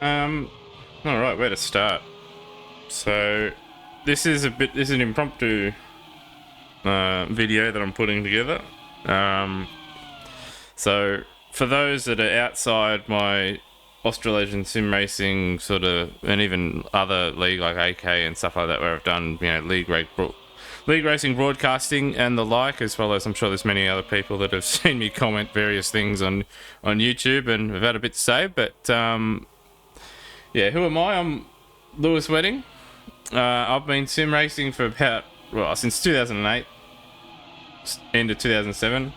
Um, all right, where to start? So, this is an impromptu video that I'm putting together. Um, so for those that are outside my Australasian sim racing sort of, and even other league like AK and stuff like that, where I've done league racing broadcasting and the like, as well as I'm sure there's many other people that have seen me comment various things on YouTube and have had a bit to say. But yeah, who am I? I'm Lewis Wedding. I've been sim racing for since 2008, end of 2007.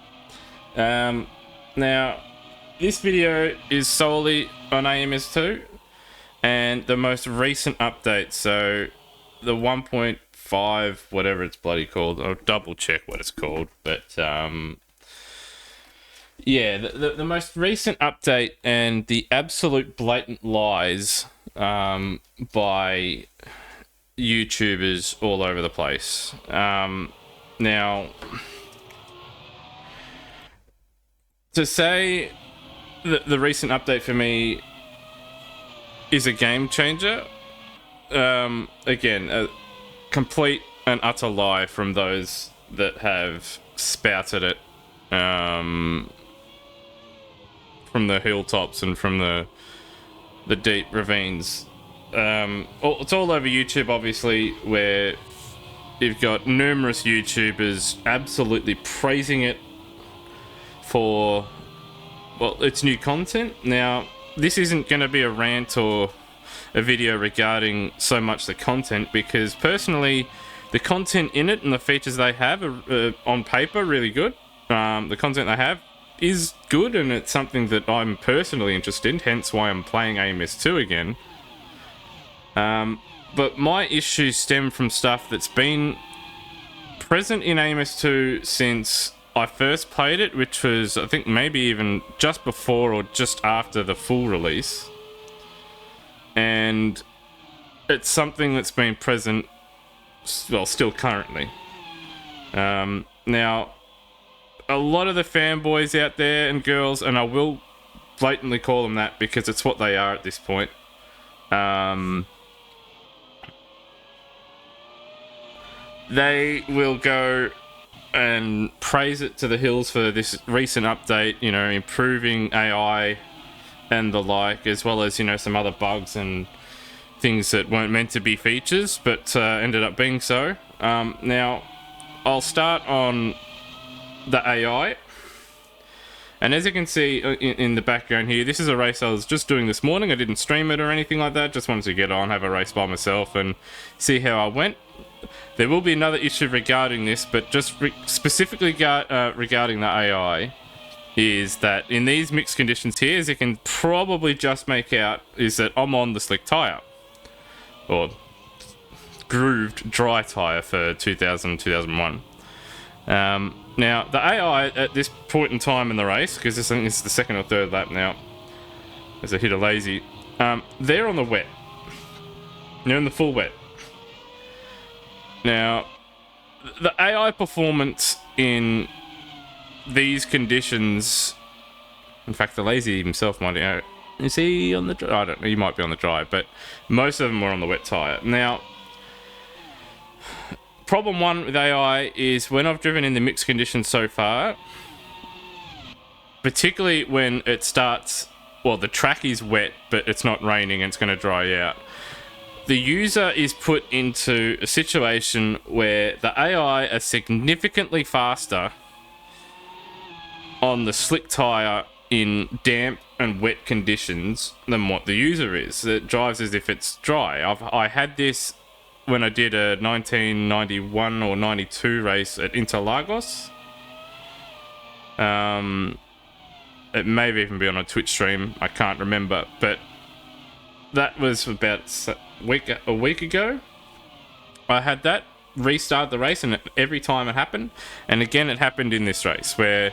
Now, this video is solely on AMS2 and the most recent update. So, the 1.5, whatever it's bloody called. I'll double check what it's called. But, yeah, the most recent update and the absolute blatant lies by YouTubers all over the place. Now, to say that the recent update for me is a game changer, again, a complete and utter lie from those that have spouted it from the hilltops and from the deep ravines. It's all over YouTube, obviously, where you've got numerous YouTubers absolutely praising it for, well, its new content. Now, this isn't going to be a rant or a video regarding so much the content, because personally, the content in it and the features they have are on paper really good. The content they have is good, and it's something that I'm personally interested in, hence why I'm playing AMS2 again. But my issues stem from stuff that's been present in AMS2 since I first played it, which was, I think, maybe even just before or just after the full release. And it's something that's been present, well, still currently. Now, a lot of the fanboys out there and girls, and I will blatantly call them that because it's what they are at this point, they will go and praise it to the hills for this recent update, you know, improving AI and the like, as well as, you know, some other bugs and things that weren't meant to be features, but ended up being so. Now, I'll start on the AI. And as you can see in the background here, this is a race I was just doing this morning. I didn't stream it or anything like that. Just wanted to get on, have a race by myself and see how I went. There will be another issue regarding this, but just specifically regarding the AI, is that in these mixed conditions here, as you can probably just make out, is that I'm on the slick tyre. Or grooved dry tyre for 2001. Now, the AI at this point in time in the race, because I think this is the second or third lap now, as I hit a lazy, they're on the wet. They're in the full wet. Now, the AI performance in these conditions, in fact, the lazy himself might, is he on the dry? I don't know, he might be on the dry, but most of them were on the wet tyre. Now, problem one with AI is when I've driven in the mixed conditions so far, particularly when it starts, well, the track is wet, but it's not raining and it's going to dry out. The user is put into a situation where the AI are significantly faster on the slick tyre in damp and wet conditions than what the user is. It drives as if it's dry. I had this when I did a 1991 or 92 race at Interlagos. It may even be on a Twitch stream, I can't remember, but that was about a week ago. I had that, restart the race, and every time it happened. And again, it happened in this race, where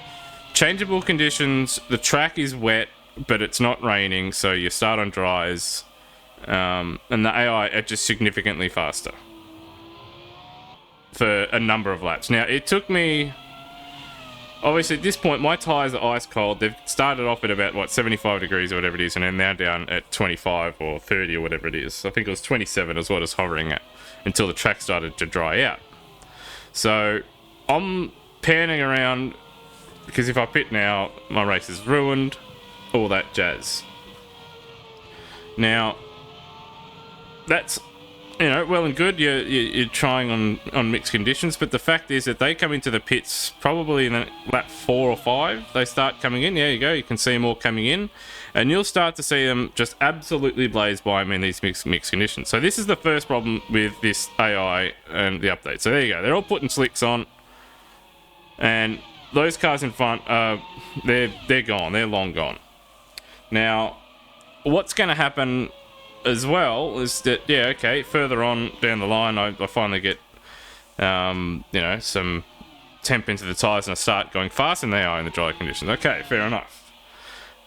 changeable conditions, the track is wet, but it's not raining, so you start on dries. And the AI are just significantly faster for a number of laps. Now, it took me, obviously at this point my tyres are ice cold. They've started off at about 75 degrees or whatever it is, and they're now down at 25 or 30 or whatever it is. I think it was 27 is what it's hovering at until the track started to dry out. So I'm panning around because if I pit now, my race is ruined, all that jazz. Now, that's, well and good. You're trying on mixed conditions, but the fact is that they come into the pits probably in lap 4 or 5. They start coming in. There you go. You can see them all coming in, and you'll start to see them just absolutely blaze by them in these mixed conditions. So this is the first problem with this AI and the update. So there you go. They're all putting slicks on, and those cars in front, they're gone. They're long gone. Now, what's going to happen as well is that, further on down the line, I finally get, some temp into the tyres and I start going faster than they are in the dry conditions. Okay, fair enough.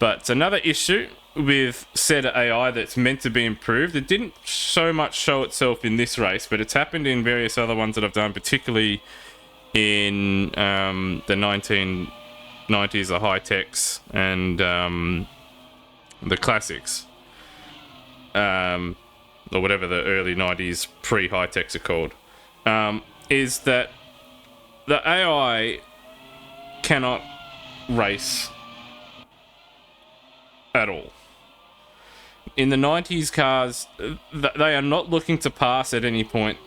But another issue with said AI that's meant to be improved, it didn't so much show itself in this race, but it's happened in various other ones that I've done, particularly in the 1990s, the high-techs, and the classics. Or whatever the early 90s pre-high-techs are called, is that the AI cannot race at all. In the 90s cars, they are not looking to pass at any point.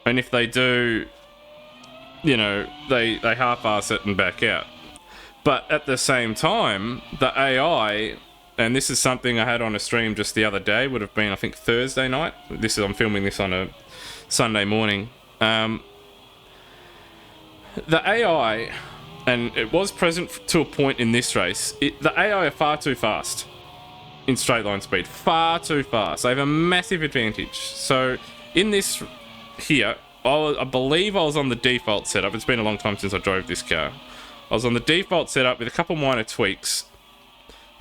And if they do, they half-ass it and back out. But at the same time, the AI, and this is something I had on a stream just the other day, would have been, I think, Thursday night. I'm filming this on a Sunday morning. The AI, and it was present to a point in this race, the AI are far too fast in straight line speed. Far too fast. They have a massive advantage. So in this here, I believe I was on the default setup. It's been a long time since I drove this car. I was on the default setup with a couple minor tweaks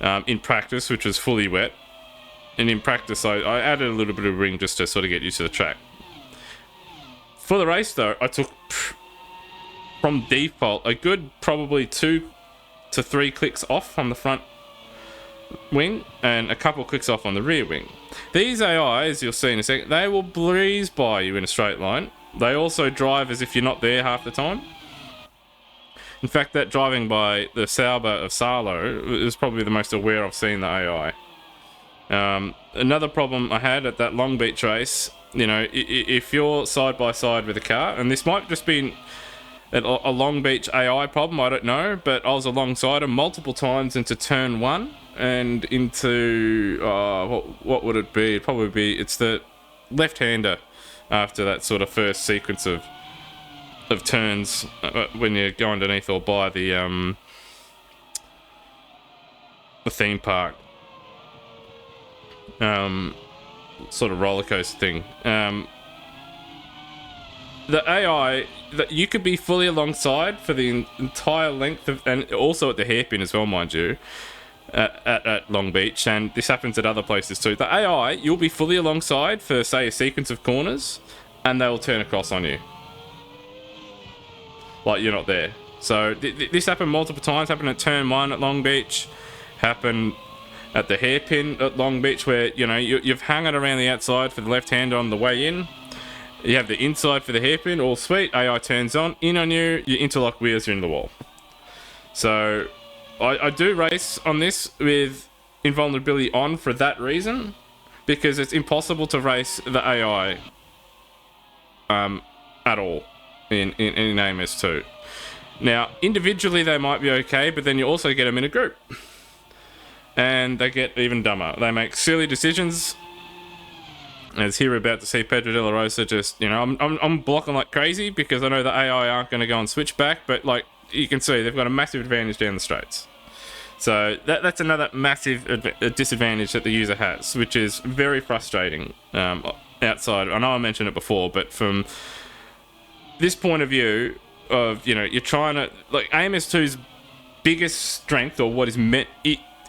in practice, which was fully wet. And in practice, I added a little bit of ring just to sort of get used to the track. For the race, though, I took, from default, a good probably 2 to 3 clicks off on the front wing and a couple clicks off on the rear wing. These AI, as you'll see in a second, they will breeze by you in a straight line. They also drive as if you're not there half the time. In fact, that driving by the Sauber of Salo is probably the most aware I've seen the AI. Another problem I had at that Long Beach race, if you're side by side with a car, and this might just be a Long Beach AI problem, I don't know, but I was alongside him multiple times into turn 1 and into, what would it be? It'd probably be, it's the left-hander after that sort of first sequence of turns when you go underneath or by the theme park sort of roller coaster thing. The AI that you could be fully alongside for the entire length of, and also at the hairpin as well, mind you, at Long Beach, and this happens at other places too. The AI, you'll be fully alongside for, say, a sequence of corners, and they'll turn across on you like you're not there. So this happened multiple times. Happened at turn 1 at Long Beach, happened at the hairpin at Long Beach, where you've hung it around the outside for the left hand on the way in. You have the inside for the hairpin, all sweet. AI turns on you. Your interlock wheels are in the wall. So I do race on this with invulnerability on for that reason, because it's impossible to race the AI at all in AMS 2. Now, individually they might be okay, but then you also get them in a group, and they get even dumber. They make silly decisions. As here we're about to see Pedro de la Rosa just, I'm blocking like crazy because I know the AI aren't going to go and switch back, but like you can see, they've got a massive advantage down the straights. So that's another massive disadvantage that the user has, which is very frustrating outside. I know I mentioned it before, but from this point of view of, you're trying to, like, AMS2's biggest strength, or what is meant,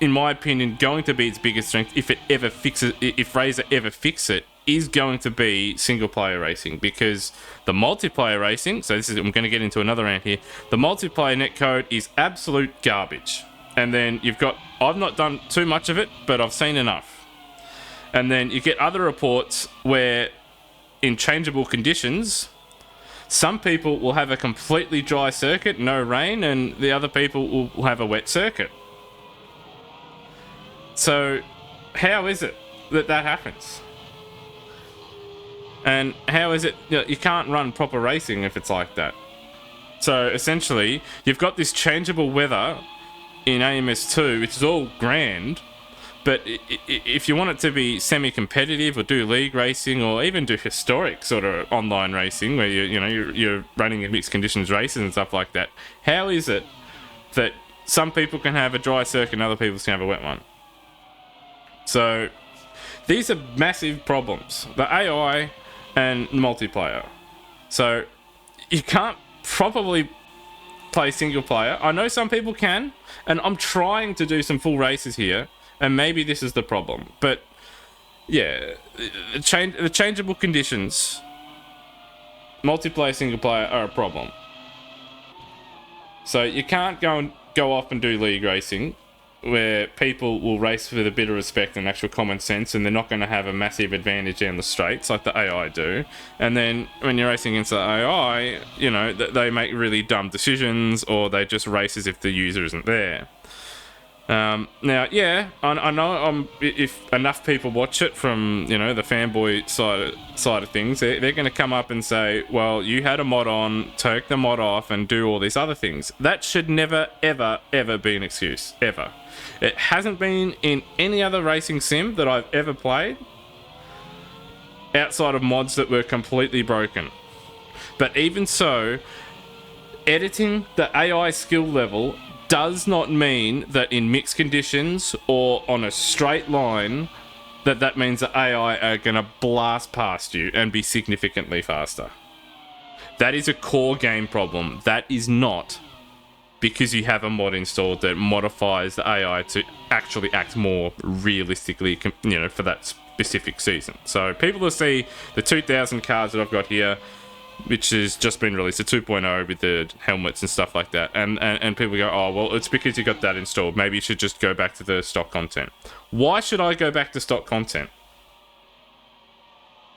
in my opinion, going to be its biggest strength, if Razor ever fix it, is going to be single player racing, because the multiplayer racing, so this is, I'm going to get into another rant here, the multiplayer netcode is absolute garbage. And then you've got, I've not done too much of it, but I've seen enough. And then you get other reports where in changeable conditions, some people will have a completely dry circuit, no rain, and the other people will have a wet circuit. So how is it that happens? And how is it, you can't run proper racing if it's like that? So essentially, you've got this changeable weather in AMS 2, which is all grand, but if you want it to be semi-competitive or do league racing or even do historic sort of online racing where you're running in mixed conditions races and stuff like that, how is it that some people can have a dry circuit and other people can have a wet one? So these are massive problems, the AI and multiplayer. So you can't probably play single player. I know some people can, and I'm trying to do some full races here, and maybe this is the problem. But yeah, the changeable conditions, multiplayer, single player are a problem. So you can't go off and do league racing where people will race with a bit of respect and actual common sense, and they're not going to have a massive advantage down the straights like the AI do. And then when you're racing against the AI, they make really dumb decisions, or they just race as if the user isn't there. Now, yeah, I know if enough people watch it from, the fanboy side of things, they're going to come up and say, well, you had a mod on, take the mod off and do all these other things. That should never, ever, ever be an excuse, ever. It hasn't been in any other racing sim that I've ever played, outside of mods that were completely broken. But even so, editing the AI skill level does not mean that in mixed conditions or on a straight line that means the AI are going to blast past you and be significantly faster. That is a core game problem. That is not because you have a mod installed that modifies the AI to actually act more realistically, for that specific season. So people will see the 2000 cars that I've got here, which has just been released, the 2.0 with the helmets and stuff like that, and people go, oh, well, it's because you got that installed. Maybe you should just go back to the stock content. Why should I go back to stock content?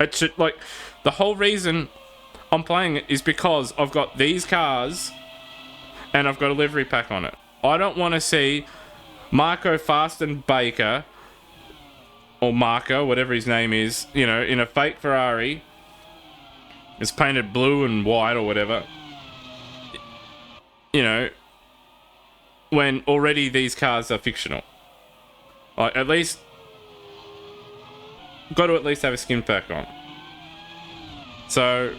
It should, the whole reason I'm playing it is because I've got these cars and I've got a livery pack on it. I don't want to see Marco Fasten Baker, or Marco, whatever his name is, in a fake Ferrari. It's painted blue and white or whatever. When already these cars are fictional. At least, got to at least have a skin pack on. So,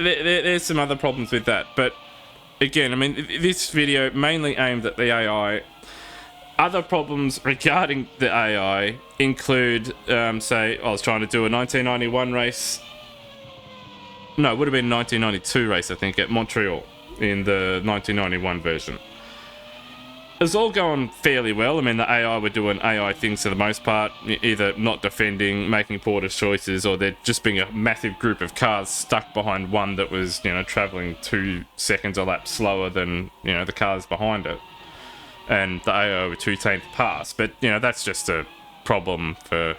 there's some other problems with that. But, again, this video mainly aimed at the AI. Other problems regarding the AI include, say, I was trying to do a 1991 race. No, it would have been a 1992 race, I think, at Montreal in the 1991 version. It was all going fairly well. The AI were doing AI things for the most part, either not defending, making poor choices, or there just being a massive group of cars stuck behind one that was, travelling 2 seconds a lap slower than, the cars behind it. And the AI were too tame to pass. But, that's just a problem for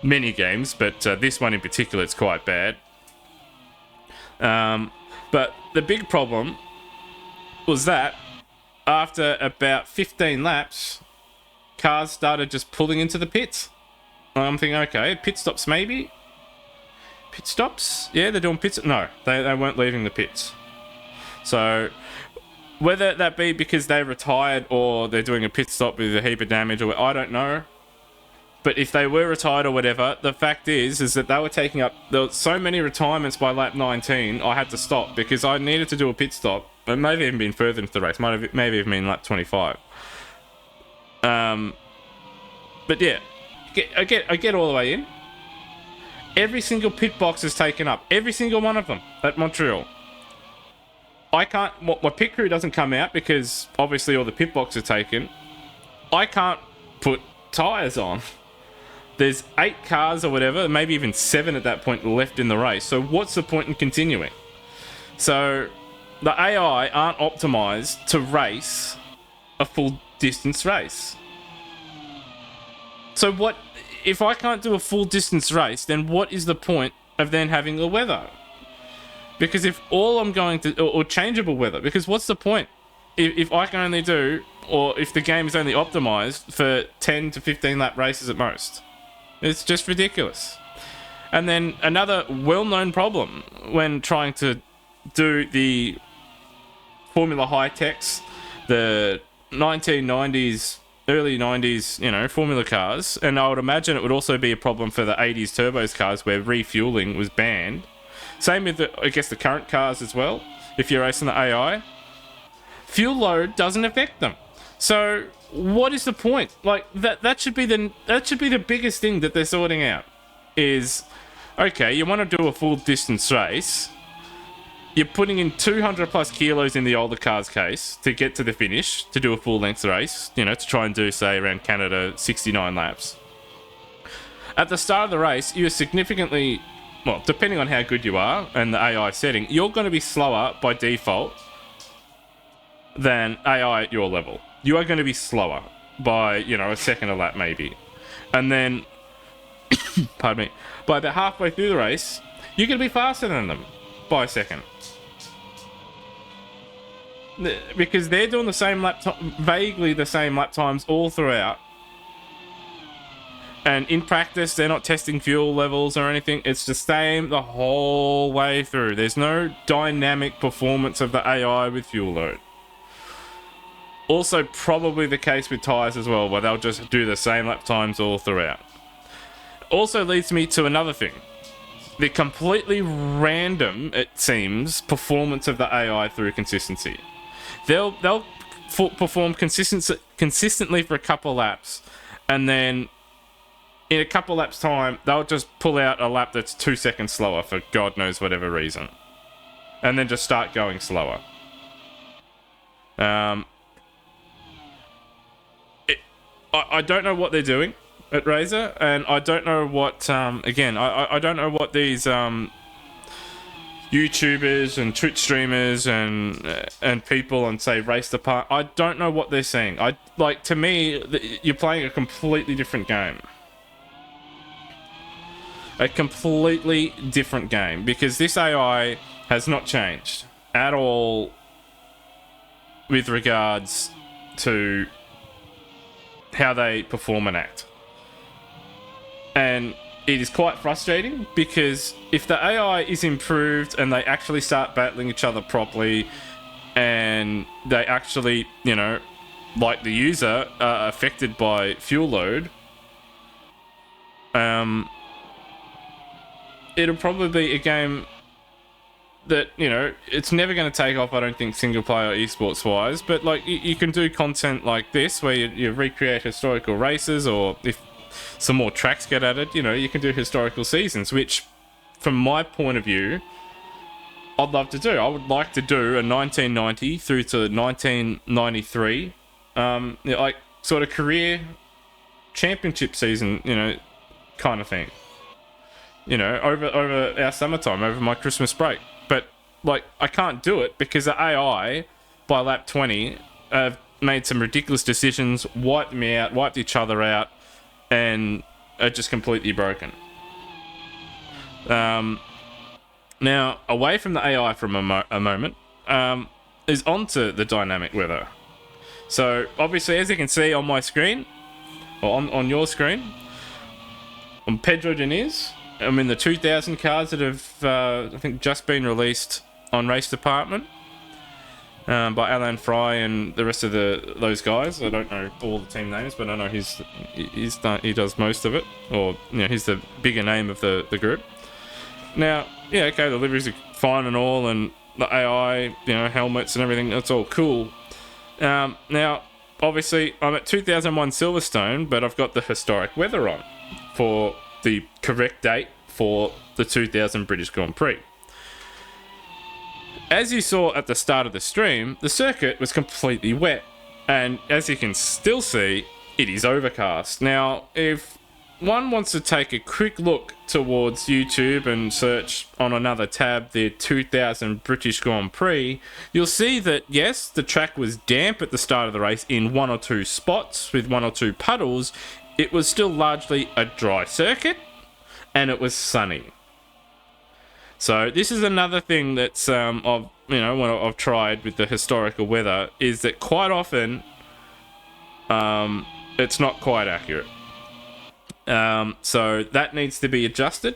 many games, but this one in particular, it's quite bad. But the big problem was that after about 15 laps, cars started just pulling into the pits. I'm thinking, okay, pit stops maybe? Pit stops? Yeah, they're doing pits. No, they weren't leaving the pits. So whether that be because they retired or they're doing a pit stop with a heap of damage, or I don't know. But if they were retired or whatever, the fact is that they were taking up... There were so many retirements by lap 19, I had to stop because I needed to do a pit stop. It may have even been further into the race. Maybe even been lap 25. But yeah, I get all the way in. Every single pit box is taken up. Every single one of them at Montreal. I can't... My pit crew doesn't come out because obviously all the pit boxes are taken. I can't put tyres on. There's 8 cars or whatever, maybe even 7 at that point left in the race. So what's the point in continuing? So the AI aren't optimized to race a full distance race. So what if I can't do a full distance race, then what is the point of then having the weather? Because if all I'm going to, or changeable weather, because what's the point if I can only do, or if the game is only optimized for 10 to 15 lap races at most? It's just ridiculous. And then another well-known problem when trying to do the Formula High Techs, the 1990s, early 90s, you know, Formula cars, and I would imagine it would also be a problem for the 80s turbos cars where refueling was banned. Same with, I guess, the current cars as well. If you're racing the AI, fuel load doesn't affect them. So what is the point? Like that should be the biggest thing that they're sorting out. Is okay, you want to do a full distance race. You're putting in 200 plus kilos in the older car's case to get to the finish, to do a full length race, you know, to try and do, say, around Canada, 69 laps. At the start of the race, you're significantly, well, depending on how good you are and the AI setting, you're going to be slower by default than AI at your level. You are going to be slower by, you know, a second a lap maybe. And then, pardon me, by about halfway through the race, you're going to be faster than them by a second. Because they're doing the same vaguely the same lap times all throughout. And in practice, they're not testing fuel levels or anything. It's the same the whole way through. There's no dynamic performance of the AI with fuel load. Also, probably the case with tyres as well, where they'll just do the same lap times all throughout. Also leads me to another thing. The completely random, it seems, performance of the AI through consistency. They'll perform consistently for a couple laps, and then in a couple laps time, they'll just pull out a lap that's 2 seconds slower for God knows whatever reason, and then just start going slower. I don't know what they're doing at Razer, and I don't know what, again, I don't know what these YouTubers and Twitch streamers and people on, say, Race Depart, I don't know what they're saying. To me, you're playing a completely different game. A completely different game, because this AI has not changed at all with regards to how they perform and act. And it is quite frustrating, because if the AI is improved and they actually start battling each other properly, and they actually, you know, like the user, are affected by fuel load, it'll probably be a game that, you know, it's never going to take off, I don't think, single player esports wise, but like you can do content like this where you recreate historical races, or if some more tracks get added, you know, you can do historical seasons, which from my point of view, I'd love to do. I would like to do a 1990 through to 1993, you know, like sort of career championship season, you know, kind of thing, you know, over our summertime, over my Christmas break. But like, I can't do it because the AI by lap 20 have made some ridiculous decisions, wiped me out, wiped each other out, and are just completely broken. Now, away from the AI for a moment, is onto the dynamic weather. So obviously, as you can see on my screen, or on your screen, on Pedro Diniz, I'm in the 2000 cars that have, I think, just been released on Race Department by Alan Fry and the rest of those guys. I don't know all the team names, but I know he does most of it, or you know, he's the bigger name of the group. Now, yeah, okay, the liveries are fine and all, and the AI, you know, helmets and everything, that's all cool. Now, obviously, I'm at 2001 Silverstone, but I've got the historic weather on for the correct date for the 2000 British Grand Prix. As you saw at the start of the stream, the circuit was completely wet, and as you can still see, it is overcast. Now, if one wants to take a quick look towards YouTube and search on another tab the 2000 British Grand Prix, you'll see that yes, the track was damp at the start of the race in one or two spots with one or two puddles. It was still largely a dry circuit, and it was sunny. So this is another thing that's what I've tried with the historical weather is that quite often it's not quite accurate. So that needs to be adjusted.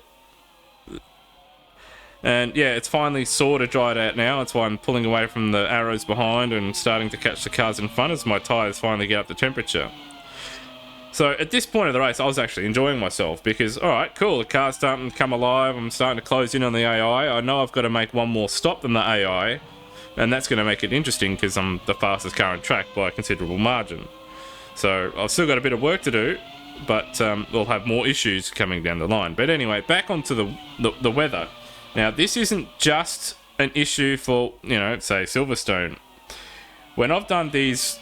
And yeah, it's finally sort of dried out now. That's why I'm pulling away from the arrows behind and starting to catch the cars in front as my tyres finally get up to temperature. So at this point of the race, I was actually enjoying myself because, all right, cool, the car's starting to come alive. I'm starting to close in on the AI. I know I've got to make one more stop than the AI, and that's going to make it interesting because I'm the fastest car on track by a considerable margin. So I've still got a bit of work to do, but we'll have more issues coming down the line. But anyway, back onto the weather. Now, this isn't just an issue for, say, Silverstone. When I've done these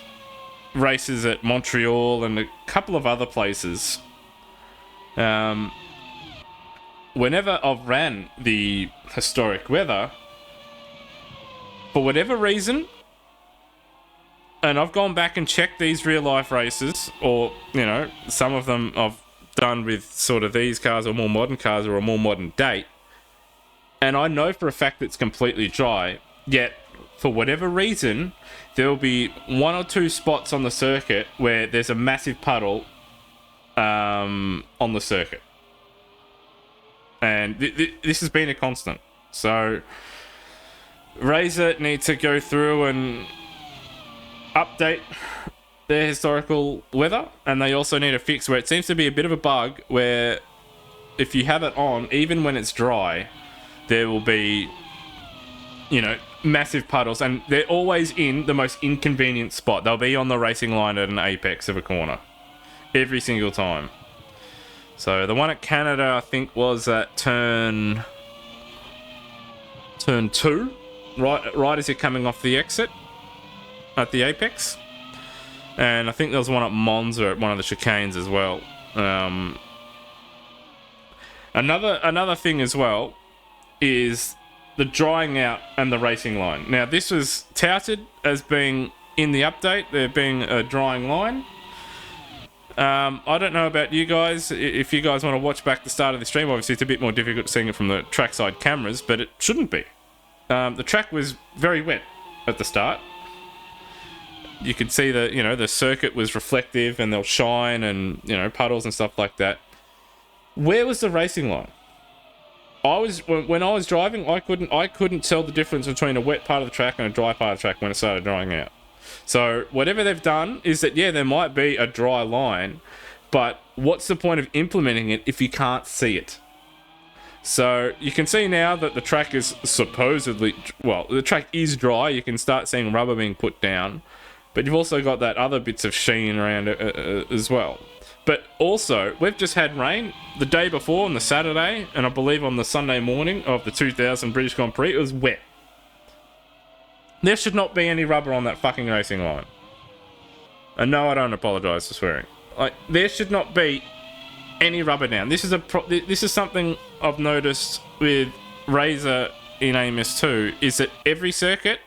races at Montreal and a couple of other places, whenever I've ran the historic weather, for whatever reason, and I've gone back and checked these real life races, or some of them I've done with sort of these cars or more modern cars or a more modern date, and I know for a fact it's completely dry, yet for whatever reason there'll be one or two spots on the circuit where there's a massive puddle on the circuit, and this has been a constant. So Razor need to go through and update their historical weather, and they also need to fix where it seems to be a bit of a bug where if you have it on, even when it's dry, there will be massive puddles, and they're always in the most inconvenient spot. They'll be on the racing line at an apex of a corner every single time. So the one at Canada, I think, was at turn 2, right as you're coming off the exit at the apex, and I think there was one at Monza at one of the chicanes as well. Another thing as well is the drying out and the racing line. Now, this was touted as being in the update, there being a drying line. I don't know about you guys, if you guys want to watch back the start of the stream. Obviously it's a bit more difficult seeing it from the trackside cameras, but it shouldn't be. The track was very wet at the start. You could see that, the circuit was reflective and they'll shine and, puddles and stuff like that. Where was the racing line? When I was driving, I couldn't tell the difference between a wet part of the track and a dry part of the track when it started drying out. So whatever they've done is that, yeah, there might be a dry line, but what's the point of implementing it if you can't see it? So you can see now that the track is supposedly, the track is dry. You can start seeing rubber being put down, but you've also got that other bits of sheen around it as well. But also, we've just had rain the day before on the Saturday, and I believe on the Sunday morning of the 2000 British Grand Prix, it was wet. There should not be any rubber on that fucking racing line. And no, I don't apologise for swearing. There should not be any rubber down. This is something I've noticed with Razor in AMS 2, is that every circuit,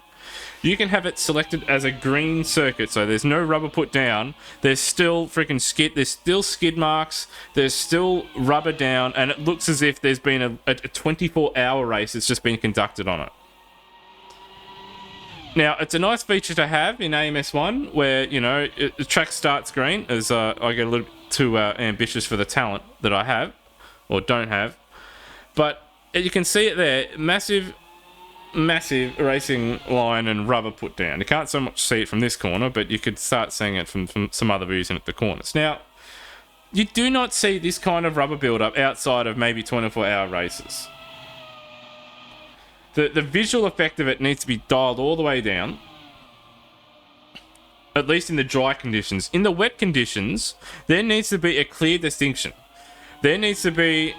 you can have it selected as a green circuit, so there's no rubber put down. There's still freaking there's still skid marks, there's still rubber down, and it looks as if there's been a 24-hour race that's just been conducted on it. Now, it's a nice feature to have in AMS 1 where, the track starts green, as I get a little too ambitious for the talent that I have, or don't have. But you can see it there, massive racing line and rubber put down. You can't so much see it from this corner, but you could start seeing it from some other views in at the corners. Now, you do not see this kind of rubber build-up outside of maybe 24-hour races. The visual effect of it needs to be dialed all the way down, at least in the dry conditions. In the wet conditions, there needs to be a clear distinction. There needs to be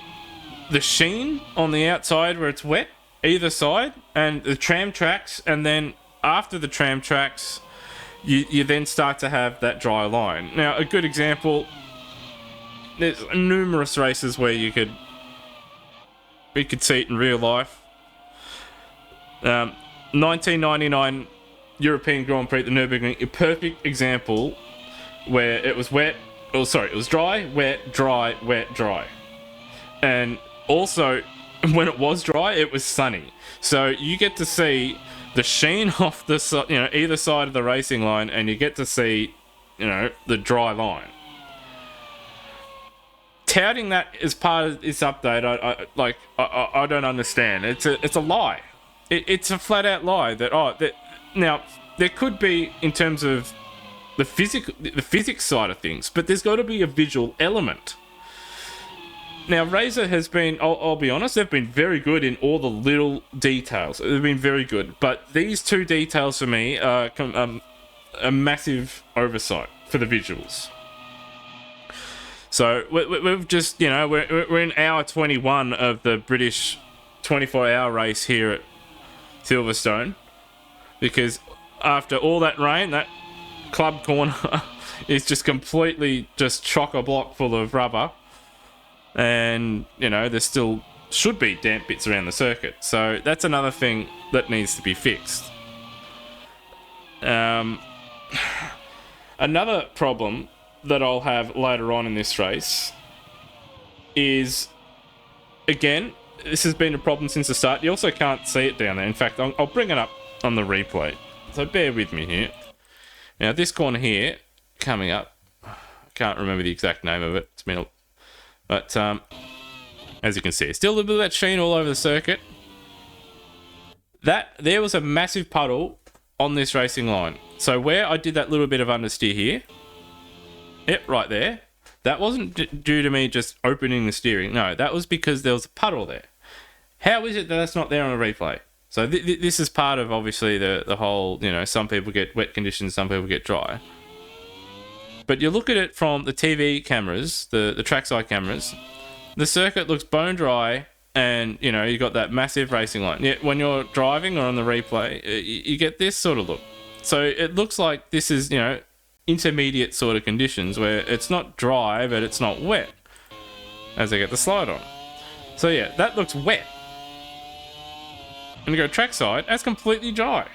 the sheen on the outside where it's wet, either side, and the tram tracks, and then after the tram tracks, you then start to have that dry line. Now, a good example there's numerous races where we could see it in real life. 1999 European Grand Prix at the Nürburgring, a perfect example where it was wet. Oh, sorry, it was dry, wet, dry, wet, dry. And also, when it was dry, it was sunny. So you get to see the sheen off the either side of the racing line, and you get to see, the dry line. Touting that as part of this update, I don't understand. It's a lie. It's a flat out lie now there could be in terms of the physics side of things, but there's got to be a visual element. Now, Razor has been, I'll be honest, they've been very good in all the little details. They've been very good, but these two details for me are a massive oversight for the visuals. So we've just, we're in hour 21 of the British 24-hour race here at Silverstone, because after all that rain, that club corner is just completely just chock-a-block full of rubber, and there still should be damp bits around the circuit. So that's another thing that needs to be fixed. Another problem that I'll have later on in this race is, again, this has been a problem since the start. You also can't see it down there. In fact, I'll bring it up on the replay. So bear with me here. Now, this corner here, coming up, I can't remember the exact name of it. It's been but as you can see, still a little bit of that sheen all over the circuit. There was a massive puddle on this racing line. So where I did that little bit of understeer here, yep, right there, that wasn't due to me just opening the steering. No, that was because there was a puddle there. How is it that that's not there on a replay? So this is part of, obviously, the whole, some people get wet conditions, some people get dry. But you look at it from the TV cameras, the trackside cameras, the circuit looks bone dry, and, you got that massive racing line. Yet when you're driving or on the replay, you get this sort of look. So it looks like this is, intermediate sort of conditions where it's not dry, but it's not wet as I get the slide on. So yeah, that looks wet. And you go trackside, that's completely dry.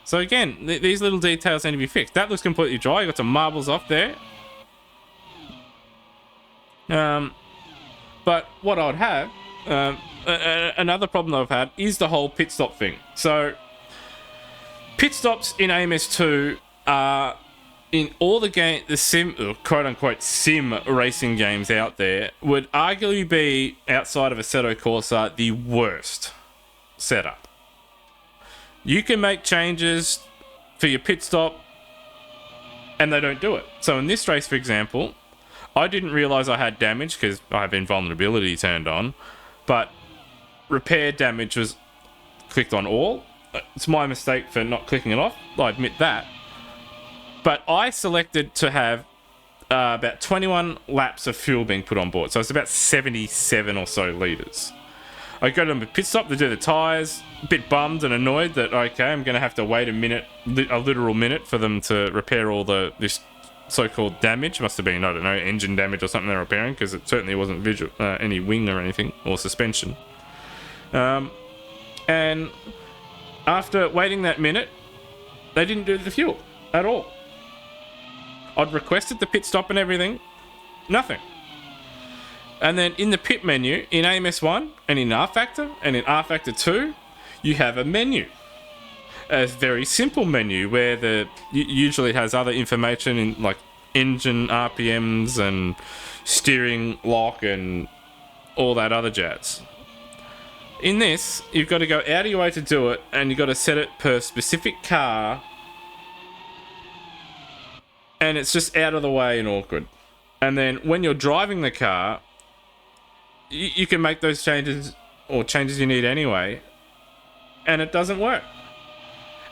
So again, these little details need to be fixed. That looks completely dry. You got some marbles off there. But what I'd have, another problem that I've had is the whole pit stop thing. So pit stops in AMS2 are in all the sim, quote unquote sim racing games out there, would arguably be, outside of Assetto Corsa, the worst setup. You can make changes for your pit stop and they don't do it. So in this race, for example, I didn't realise I had damage because I have invulnerability turned on, but repair damage was clicked on all. It's my mistake for not clicking it off, I admit that. But I selected to have about 21 laps of fuel being put on board. So it's about 77 or so litres. I go to the pit stop to do the tyres, a bit bummed and annoyed that, okay, I'm going to have to wait a literal minute for them to repair all this so-called damage. Must have been, I don't know, engine damage or something they're repairing, because it certainly wasn't any wing or anything, or suspension. And after waiting that minute, they didn't do the fuel at all. I'd requested the pit stop and everything, nothing. And then in the pit menu, in AMS1 and in R-Factor and in R-Factor 2, you have a menu. A very simple menu where usually it has other information in like engine RPMs and steering lock and all that other jazz. In this, you've got to go out of your way to do it, and you've got to set it per specific car, and it's just out of the way and awkward. And then when you're driving the car, you can make those changes, or changes you need anyway, and it doesn't work.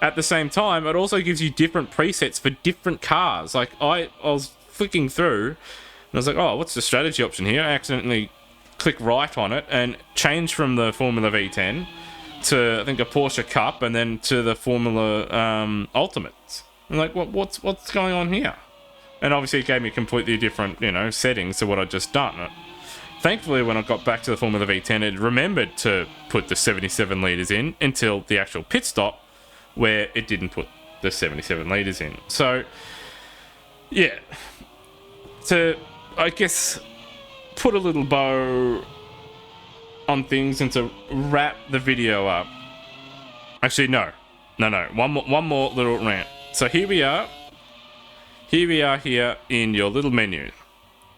At the same time, it also gives you different presets for different cars. Like, I was flicking through, and I was like, oh, what's the strategy option here? I accidentally click right on it and change from the Formula V10 to, I think, a Porsche Cup, and then to the Formula Ultimates. I'm like, what's going on here? And obviously it gave me completely different, settings to what I'd just done. Thankfully, when I got back to the Formula V10, it remembered to put the 77 litres in until the actual pit stop, where it didn't put the 77 litres in. So, yeah. To, I guess, put a little bow on things and to wrap the video up. Actually, no. One more little rant. So here we are. Here in your little menu.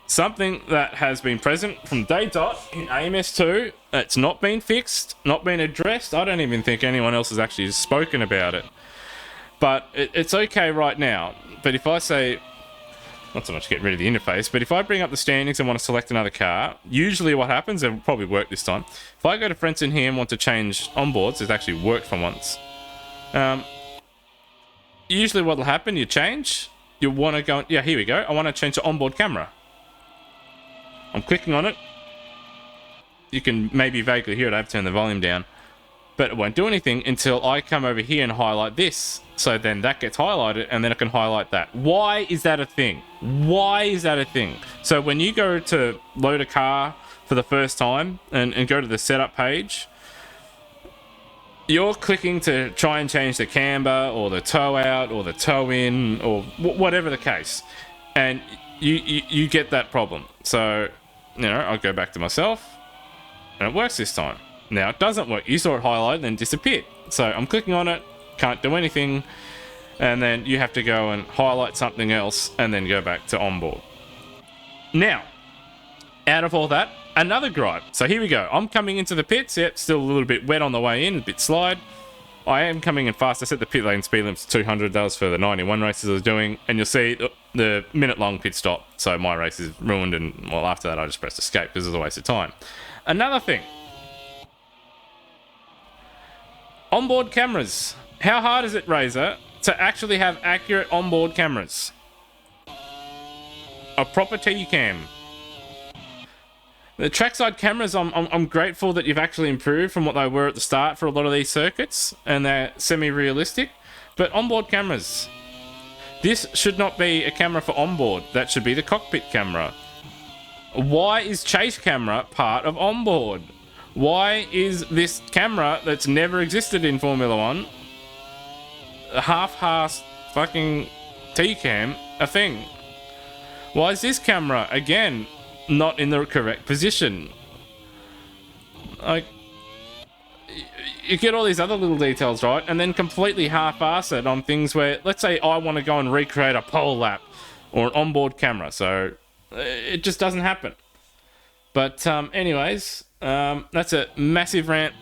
Something that has been present from day dot in AMS2. It's not been fixed, not been addressed. I don't even think anyone else has actually spoken about it. But it's okay right now. But if I say, not so much getting rid of the interface, but if I bring up the standings and want to select another car, usually what happens, it will probably work this time. If I go to friends in here and want to change onboards, it's actually worked for once. Usually what will happen, you change, you want to go, yeah, here we go. I want to change the onboard camera. I'm clicking on it. You can maybe vaguely hear it. I've turned the volume down. But it won't do anything until I come over here and highlight this. So then that gets highlighted and then I can highlight that. Why is that a thing? Why is that a thing? So when you go to load a car for the first time and go to the setup page, you're clicking to try and change the camber or the tow out or the tow in or whatever the case. And you get that problem. So, I'll go back to myself and it works this time. Now it doesn't work. You saw it highlighted and then disappeared. So I'm clicking on it, can't do anything. And then you have to go and highlight something else and then go back to onboard. Now, out of all that, another gripe. So here we go. I'm coming into the pits. Yep, still a little bit wet on the way in, a bit slide. I am coming in fast. I set the pit lane speed limit to 200. That was for the 91 races I was doing. And you'll see the minute-long pit stop. So my race is ruined. And, well, after that, I just pressed escape because it was a waste of time. Another thing. Onboard cameras. How hard is it, Razor, to actually have accurate onboard cameras? A proper T-cam. The trackside cameras, I'm grateful that you've actually improved from what they were at the start for a lot of these circuits, and they're semi-realistic. But onboard cameras. This should not be a camera for onboard. That should be the cockpit camera. Why is chase camera part of onboard? Why is this camera that's never existed in Formula 1, a half-assed fucking T-cam, a thing? Why is this camera, again, not in the correct position? Like, you get all these other little details right, and then completely half-ass it on things where, let's say I want to go and recreate a pole lap or an onboard camera, so it just doesn't happen. But anyways, that's a massive rant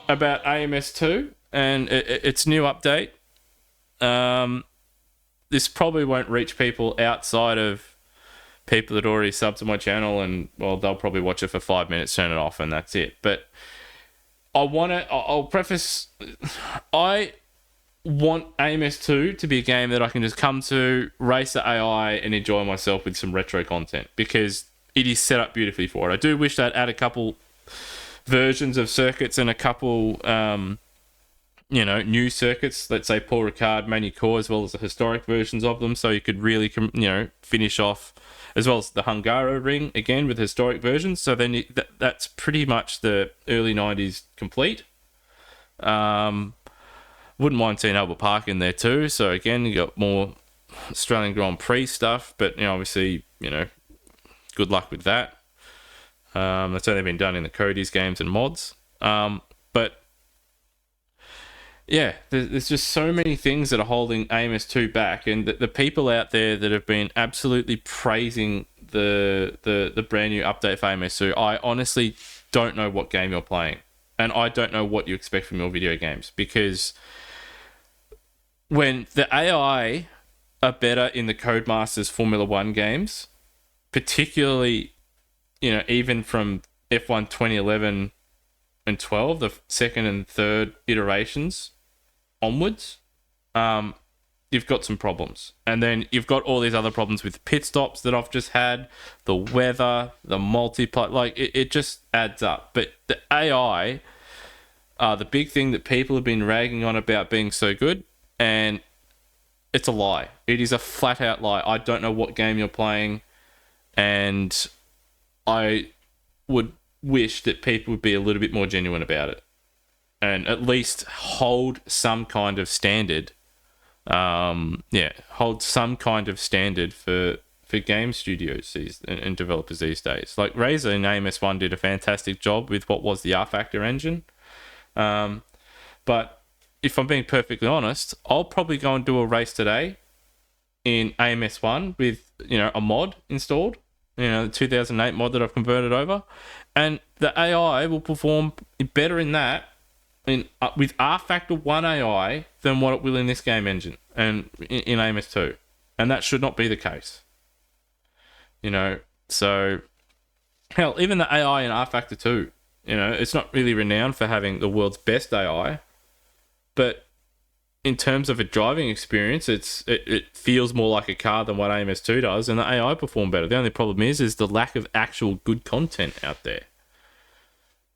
about AMS2 and its new update. This probably won't reach people outside of people that already sub to my channel, and well, they'll probably watch it for 5 minutes, turn it off, and that's it. But I'll preface, I want AMS2 to be a game that I can just come to, race the AI, and enjoy myself with some retro content, because it is set up beautifully for it. I do wish they'd add a couple versions of circuits and a couple, new circuits. Let's say Paul Ricard, Magny-Cours, as well as the historic versions of them, so you could really, finish off, as well as the Hungaro Ring, again, with historic versions. So then that's pretty much the early 90s complete. Wouldn't mind seeing Albert Park in there too. So again, you got more Australian Grand Prix stuff, but obviously, good luck with that. That's only been done in the Cody's games and mods. But yeah, there's just so many things that are holding AMS2 back, and the people out there that have been absolutely praising the brand new update for AMS2, I honestly don't know what game you're playing, and I don't know what you expect from your video games, because when the AI are better in the Codemasters Formula 1 games, particularly, even from F1 2011 and 12, the second and third iterations onwards, you've got some problems. And then you've got all these other problems with pit stops that I've just had, the weather, the multiplayer, like it just adds up. But the AI are the big thing that people have been ragging on about being so good, and it's a lie. It is a flat out lie. I don't know what game you're playing, and I would wish that people would be a little bit more genuine about it and at least hold some kind of standard. Hold some kind of standard for game studios and developers these days. Like Razer in AMS1 did a fantastic job with what was the R Factor engine. But if I'm being perfectly honest, I'll probably go and do a race today in AMS1 with, a mod installed, the 2008 mod that I've converted over, and the AI will perform better in that with R Factor 1 AI than what it will in this game engine and in AMS2. And that should not be the case. So hell, even the AI in R Factor 2, it's not really renowned for having the world's best AI, but in terms of a driving experience, it feels more like a car than what AMS2 does, and the AI perform better. The only problem is the lack of actual good content out there.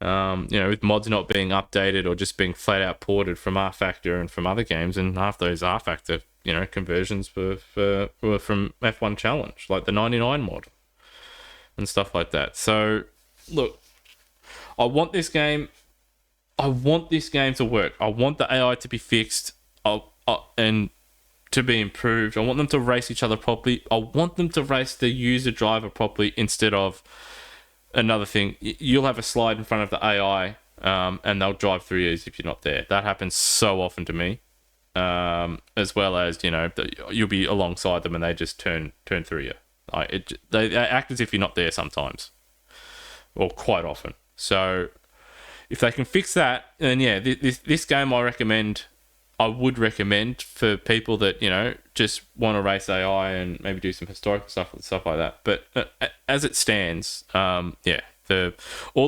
With mods not being updated or just being flat out ported from R Factor and from other games, and half those R Factor, conversions were from F1 Challenge, like the 99 mod and stuff like that. So, look, I want this game to work. I want the AI to be fixed and to be improved. I want them to race each other properly. I want them to race the user driver properly instead of another thing. You'll have a slide in front of the AI and they'll drive through you as if you're not there. That happens so often to me. As well as, you'll be alongside them and they just turn through you. They act as if you're not there sometimes, or quite often. So if they can fix that, then this game I would recommend for people that just want to race AI and maybe do some historical stuff like that. But as it stands, all the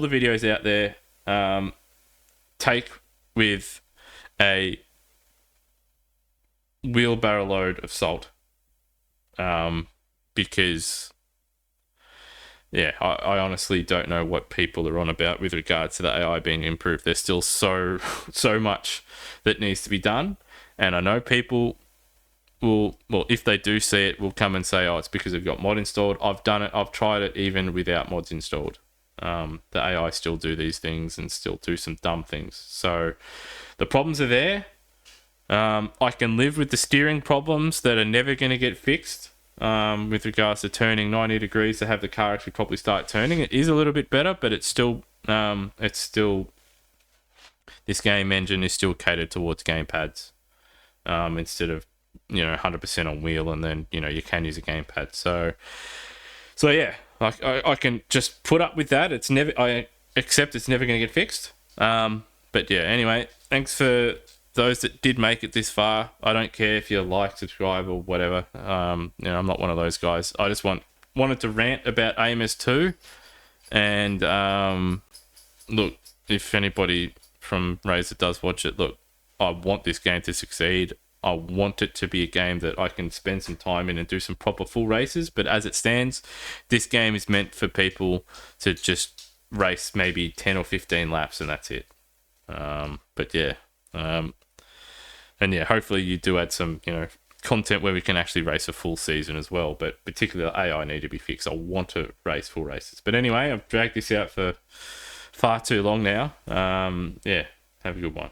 videos out there, take with a wheelbarrow load of salt, because I honestly don't know what people are on about with regards to the AI being improved. There's still so much that needs to be done, and I know people will, if they do see it, will come and say, oh, it's because they've got mod installed. I've done it, I've tried it even without mods installed. The AI still do these things and still do some dumb things. So the problems are there. I can live with the steering problems that are never going to get fixed, with regards to turning 90 degrees to have the car actually properly start turning. It is a little bit better, but it's still this game engine is still catered towards gamepads, instead of 100% on wheel, and then you can use a gamepad. So yeah, like I can just put up with that. I accept it's never going to get fixed. But yeah, anyway, thanks for those that did make it this far. I don't care if you like, subscribe, or whatever. I'm not one of those guys. I just wanted to rant about AMS2, and look, if anybody from Razer does watch it, look, I want this game to succeed. I want it to be a game that I can spend some time in and do some proper full races. But as it stands, this game is meant for people to just race maybe 10 or 15 laps, and that's it. But yeah. And yeah, hopefully you do add some, content where we can actually race a full season as well. But particularly the AI need to be fixed. I want to race full races. But anyway, I've dragged this out for far too long now. Have a good one.